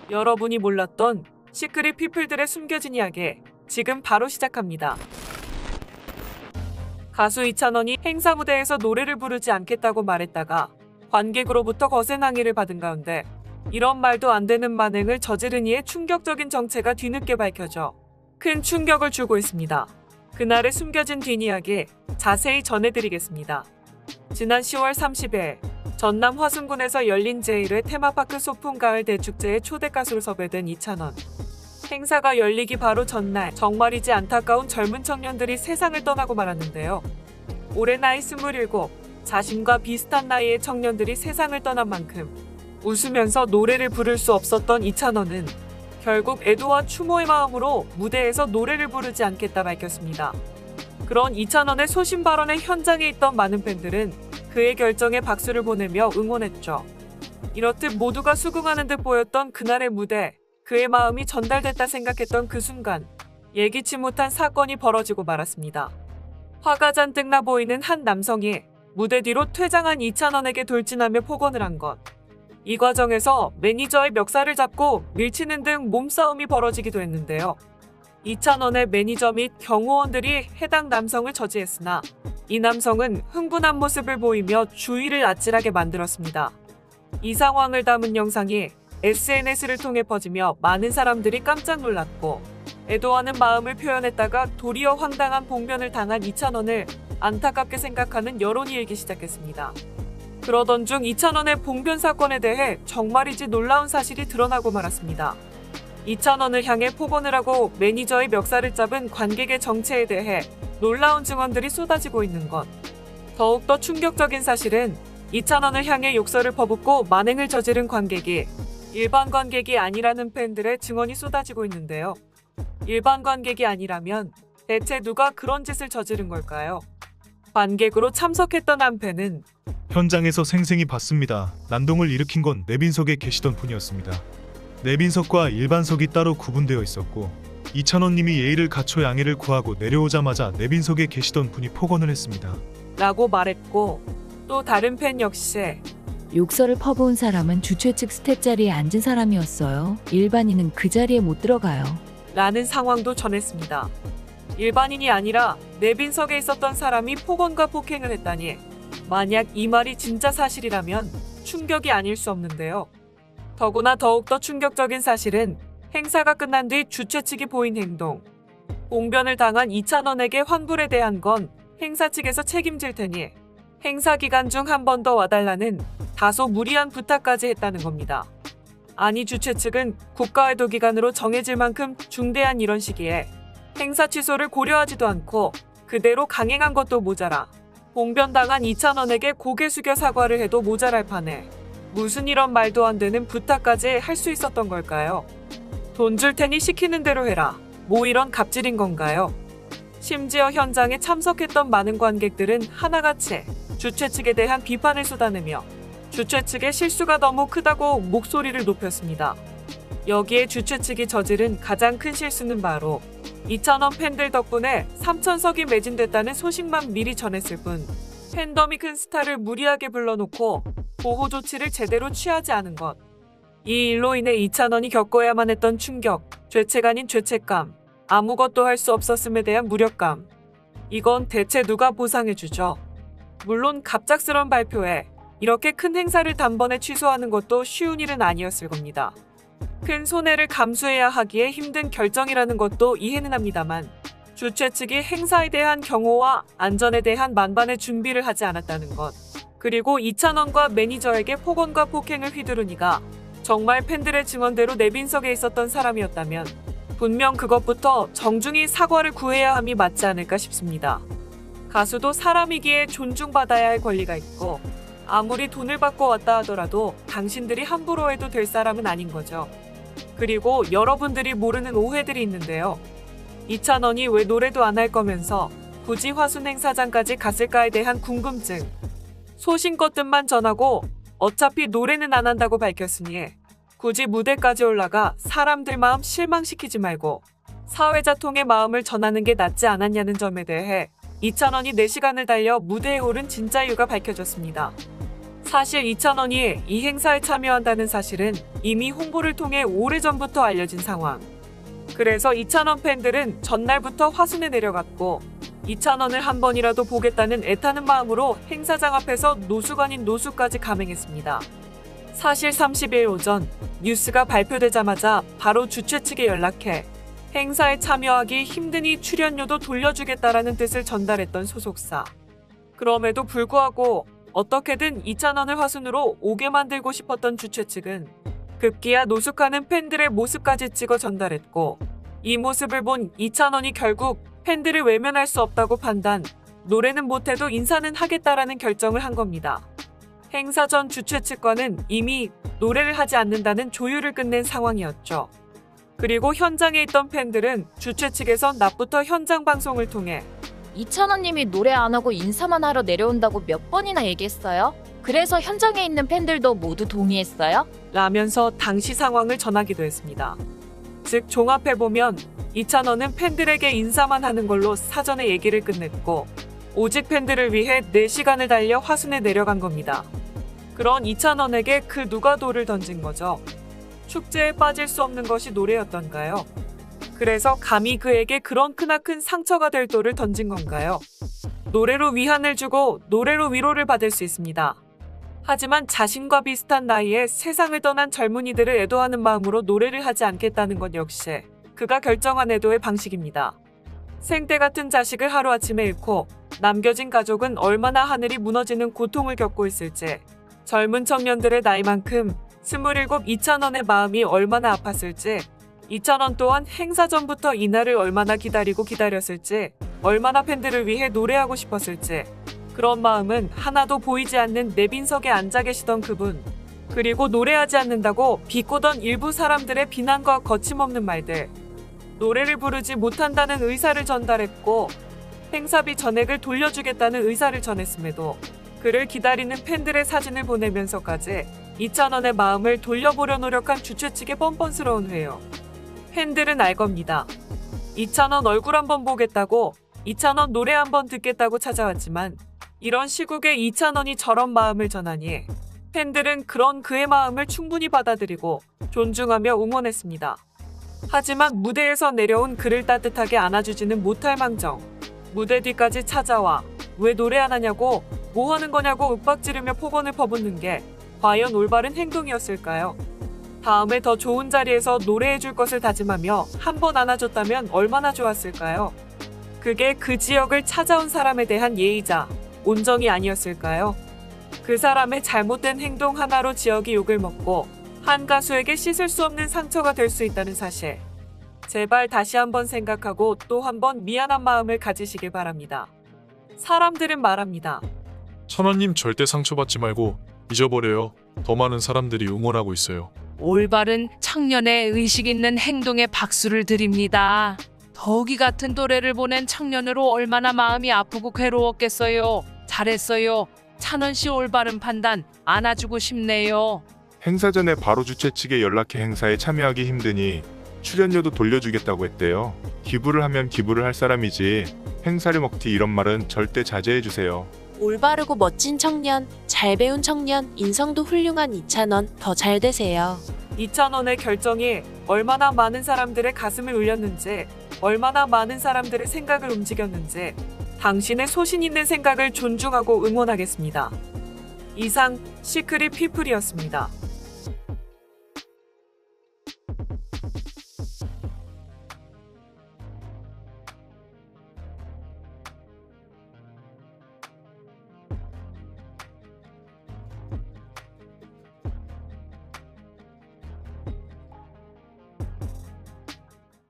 여러분이 몰랐던 시크릿 피플들의 숨겨진 이야기 지금 바로 시작합니다. 가수 이찬원이 행사 무대에서 노래를 부르지 않겠다고 말했다가 관객으로부터 거센 항의를 받은 가운데 이런 말도 안 되는 만행을 저지른 이의 충격적인 정체가 뒤늦게 밝혀져 큰 충격을 주고 있습니다. 그날의 숨겨진 뒷이야기 자세히 전해드리겠습니다. 지난 10월 30일 전남 화순군에서 열린 제1회 테마파크 소풍 가을 대축제에 초대 가수로 섭외된 이찬원. 행사가 열리기 바로 전날 정말이지 안타까운 젊은 청년들이 세상을 떠나고 말았는데요. 올해 나이 27, 자신과 비슷한 나이의 청년들이 세상을 떠난 만큼 웃으면서 노래를 부를 수 없었던 이찬원은 결국 애도와 추모의 마음으로 무대에서 노래를 부르지 않겠다 밝혔습니다. 그런 이찬원의 소신 발언의 현장에 있던 많은 팬들은 그의 결정에 박수를 보내며 응원했죠. 이렇듯 모두가 수긍하는 듯 보였던 그날의 무대, 그의 마음이 전달됐다 생각했던 그 순간 예기치 못한 사건이 벌어지고 말았습니다. 화가 잔뜩 나 보이는 한 남성이 무대 뒤로 퇴장한 이찬원에게 돌진하며 폭언을 한 것. 이 과정에서 매니저의 멱살을 잡고 밀치는 등 몸싸움이 벌어지기도 했는데요. 이찬원의 매니저 및 경호원들이 해당 남성을 저지했으나 이 남성은 흥분한 모습을 보이며 주의를 아찔하게 만들었습니다. 이 상황을 담은 영상이 SNS를 통해 퍼지며 많은 사람들이 깜짝 놀랐고 애도하는 마음을 표현했다가 도리어 황당한 봉변을 당한 이찬원을 안타깝게 생각하는 여론이 일기 시작했습니다. 그러던 중 이찬원의 봉변 사건에 대해 정말이지 놀라운 사실이 드러나고 말았습니다. 이찬원을 향해 폭언을 하고 매니저의 멱살을 잡은 관객의 정체에 대해 놀라운 증언들이 쏟아지고 있는 것. 더욱더 충격적인 사실은 이찬원을 향해 욕설을 퍼붓고 만행을 저지른 관객이 일반 관객이 아니라는 팬들의 증언이 쏟아지고 있는데요. 일반 관객이 아니라면 대체 누가 그런 짓을 저지른 걸까요? 관객으로 참석했던 한 팬은 현장에서 생생히 봤습니다. 난동을 일으킨 건 내빈석에 계시던 분이었습니다. 내빈석과 일반석이 따로 구분되어 있었고 이찬원님이 예의를 갖춰 양해를 구하고 내려오자마자 내빈석에 계시던 분이 폭언을 했습니다. 라고 말했고 또 다른 팬 역시 욕설을 퍼부은 사람은 주최 측 스텝 자리에 앉은 사람이었어요. 일반인은 그 자리에 못 들어가요. 라는 상황도 전했습니다. 일반인이 아니라 내빈석에 있었던 사람이 폭언과 폭행을 했다니 만약 이 말이 진짜 사실이라면 충격이 아닐 수 없는데요. 더구나 더욱더 충격적인 사실은 행사가 끝난 뒤 주최 측이 보인 행동. 봉변을 당한 이찬원에게 환불에 대한 건 행사 측에서 책임질 테니 행사 기간 중 한 번 더 와달라는 다소 무리한 부탁까지 했다는 겁니다. 아니 주최 측은 국가애도 기간으로 정해질 만큼 중대한 이런 시기에 행사 취소를 고려하지도 않고 그대로 강행한 것도 모자라 봉변당한 이찬원에게 고개 숙여 사과를 해도 모자랄 판에 무슨 이런 말도 안 되는 부탁까지 할 수 있었던 걸까요? 돈 줄 테니 시키는 대로 해라. 뭐 이런 갑질인 건가요? 심지어 현장에 참석했던 많은 관객들은 하나같이 주최 측에 대한 비판을 쏟아내며 주최 측의 실수가 너무 크다고 목소리를 높였습니다. 여기에 주최 측이 저지른 가장 큰 실수는 바로 이찬원 팬들 덕분에 3,000석이 매진됐다는 소식만 미리 전했을 뿐 팬덤이 큰 스타를 무리하게 불러놓고 보호 조치를 제대로 취하지 않은 것. 이 일로 인해 이찬원이 겪어야만 했던 충격, 죄책 아닌 죄책감, 아무것도 할 수 없었음에 대한 무력감. 이건 대체 누가 보상해주죠? 물론 갑작스런 발표에 이렇게 큰 행사를 단번에 취소하는 것도 쉬운 일은 아니었을 겁니다. 큰 손해를 감수해야 하기에 힘든 결정이라는 것도 이해는 합니다만 주최 측이 행사에 대한 경호와 안전에 대한 만반의 준비를 하지 않았다는 것. 그리고 이찬원과 매니저에게 폭언과 폭행을 휘두르니가 정말 팬들의 증언대로 내빈석에 있었던 사람이었다면 분명 그것부터 정중히 사과를 구해야 함이 맞지 않을까 싶습니다. 가수도 사람이기에 존중받아야 할 권리가 있고 아무리 돈을 받고 왔다 하더라도 당신들이 함부로 해도 될 사람은 아닌 거죠. 그리고 여러분들이 모르는 오해들이 있는데요. 이찬원이 왜 노래도 안 할 거면서 굳이 화순 행사장까지 갔을까에 대한 궁금증. 소신껏 뜻만 전하고 어차피 노래는 안 한다고 밝혔으니 굳이 무대까지 올라가 사람들 마음 실망시키지 말고 사회자통의 마음을 전하는 게 낫지 않았냐는 점에 대해 이찬원이 4시간을 달려 무대에 오른 진짜 이유가 밝혀졌습니다. 사실 2,000원이 이 행사에 참여한다는 사실은 이미 홍보를 통해 오래전부터 알려진 상황. 그래서 2,000원 팬들은 전날부터 화순에 내려갔고 2,000원을 한 번이라도 보겠다는 애타는 마음으로 행사장 앞에서 노숙 아닌 노숙까지 감행했습니다. 사실 30일 오전 뉴스가 발표되자마자 바로 주최 측에 연락해 행사에 참여하기 힘드니 출연료도 돌려주겠다라는 뜻을 전달했던 소속사. 그럼에도 불구하고 어떻게든 2,000원을 화순으로 오게 만들고 싶었던 주최 측은 급기야 노숙하는 팬들의 모습까지 찍어 전달했고 이 모습을 본 2,000원이 결국 팬들을 외면할 수 없다고 판단, 노래는 못해도 인사는 하겠다라는 결정을 한 겁니다. 행사 전 주최 측과는 이미 노래를 하지 않는다는 조율을 끝낸 상황이었죠. 그리고 현장에 있던 팬들은 주최 측에선 낮부터 현장 방송을 통해 2,000원님이 노래 안 하고 인사만 하러 내려온다고 몇 번이나 얘기했어요? 그래서 현장에 있는 팬들도 모두 동의했어요? 라면서 당시 상황을 전하기도 했습니다. 즉 종합해보면 2,000원은 팬들에게 인사만 하는 걸로 사전에 얘기를 끝냈고 오직 팬들을 위해 4시간을 달려 화순에 내려간 겁니다. 그런 2,000원에게 그 누가 돌을 던진 거죠. 축제에 빠질 수 없는 것이 노래였던가요? 그래서 감히 그에게 그런 크나큰 상처가 될 돌을 던진 건가요? 노래로 위안을 주고 노래로 위로를 받을 수 있습니다. 하지만 자신과 비슷한 나이에 세상을 떠난 젊은이들을 애도하는 마음으로 노래를 하지 않겠다는 것 역시 그가 결정한 애도의 방식입니다. 생때 같은 자식을 하루아침에 잃고 남겨진 가족은 얼마나 하늘이 무너지는 고통을 겪고 있을지, 젊은 청년들의 나이만큼 27 2,000원의 마음이 얼마나 아팠을지, 2,000원 또한 행사 전부터 이날을 얼마나 기다렸을지, 얼마나 팬들을 위해 노래하고 싶었을지, 그런 마음은 하나도 보이지 않는 내빈석에 앉아 계시던 그분, 그리고 노래하지 않는다고 비꼬던 일부 사람들의 비난과 거침없는 말들, 노래를 부르지 못한다는 의사를 전달했고 행사비 전액을 돌려주겠다는 의사를 전했음에도 그를 기다리는 팬들의 사진을 보내면서까지 2,000원의 마음을 돌려보려 노력한 주최 측의 뻔뻔스러운 회유. 팬들은 알 겁니다. 2,000원 얼굴 한번 보겠다고 2,000원 노래 한번 듣겠다고 찾아왔지만 이런 시국에 2,000원이 저런 마음을 전하니 팬들은 그런 그의 마음을 충분히 받아들이고 존중하며 응원했습니다. 하지만 무대에서 내려온 그를 따뜻하게 안아주지는 못할 망정 무대 뒤까지 찾아와 왜 노래 안 하냐고 뭐 하는 거냐고 윽박지르며 폭언을 퍼붓는 게 과연 올바른 행동이었을까요? 다음에 더 좋은 자리에서 노래해줄 것을 다짐하며 한 번 안아줬다면 얼마나 좋았을까요? 그게 그 지역을 찾아온 사람에 대한 예의자 온정이 아니었을까요? 그 사람의 잘못된 행동 하나로 지역이 욕을 먹고 한 가수에게 씻을 수 없는 상처가 될 수 있다는 사실. 제발 다시 한번 생각하고 또 한번 미안한 마음을 가지시길 바랍니다. 사람들은 말합니다. 천원님 절대 상처받지 말고 잊어버려요. 더 많은 사람들이 응원하고 있어요. 올바른 청년의 의식 있는 행동에 박수를 드립니다. 더욱이 같은 또래를 보낸 청년으로 얼마나 마음이 아프고 괴로웠겠어요. 잘했어요. 찬원 씨 올바른 판단 안아주고 싶네요. 행사 전에 바로 주최 측에 연락해 행사에 참여하기 힘드니 출연료도 돌려주겠다고 했대요. 기부를 하면 기부를 할 사람이지 행사를 먹튀 이런 말은 절대 자제해주세요. 올바르고 멋진 청년, 잘 배운 청년, 인성도 훌륭한 2,000원 더 잘 되세요. 2,000원의 결정이 얼마나 많은 사람들의 가슴을 울렸는지, 얼마나 많은 사람들의 생각을 움직였는지 당신의 소신 있는 생각을 존중하고 응원하겠습니다. 이상 시크릿 피플이었습니다.